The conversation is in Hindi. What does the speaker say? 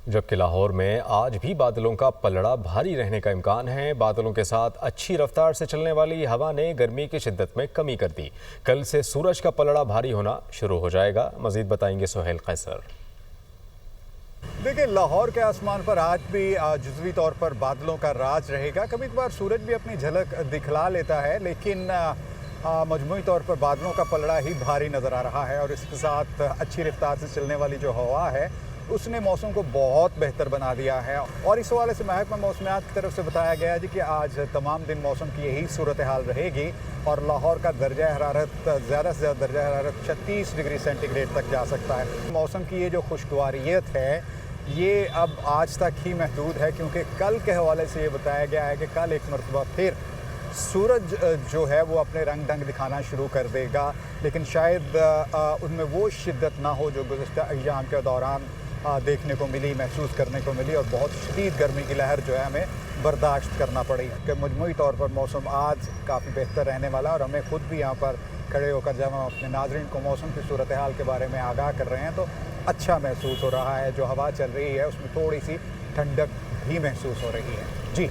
जबकि लाहौर में आज भी बादलों का पलड़ा भारी रहने का इम्कान है। बादलों के साथ अच्छी रफ्तार से चलने वाली हवा ने गर्मी की शिद्दत में कमी कर दी। कल से सूरज का पलड़ा भारी होना शुरू हो जाएगा। मजीद बताएंगे सोहेल कैसर। देखिए, लाहौर के आसमान पर आज भी जुज़वी तौर पर बादलों का राज रहेगा। कभी कभार सूरज भी अपनी झलक दिखला लेता है, लेकिन मजमूई तौर पर बादलों का पलड़ा ही भारी नज़र आ रहा है। और इसके साथ अच्छी रफ्तार से चलने वाली जो हवा है उसने मौसम को बहुत बेहतर बना दिया है। और इस हवाले से महकमा मौसमियात की तरफ से बताया गया है कि आज तमाम दिन मौसम की यही सूरत हाल रहेगी और लाहौर का दर्जा हरारत ज़्यादा से ज़्यादा दर्जा हरारत 36 डिग्री सेंटीग्रेड तक जा सकता है। मौसम की ये जो खुशगवारियत है ये अब आज तक ही महदूद है, क्योंकि कल के हवाले से ये बताया गया है कि कल एक मरतबा फिर सूरज जो है वो अपने रंग ढंग दिखाना शुरू कर देगा, लेकिन शायद उनमें वो शिद्दत ना हो जो गुज़श्ता अय्याम के दौरान देखने को मिली, महसूस करने को मिली। और बहुत शदीद गर्मी की लहर जो है हमें बर्दाश्त करना पड़ी। कि मजमूई तौर पर मौसम आज काफ़ी बेहतर रहने वाला है और हमें खुद भी यहाँ पर खड़े होकर जब हम अपने नाज़रीन को मौसम की सूरत हाल के बारे में आगाह कर रहे हैं तो अच्छा महसूस हो रहा है। जो हवा चल रही है उसमें थोड़ी सी ठंडक भी महसूस हो रही है। जी।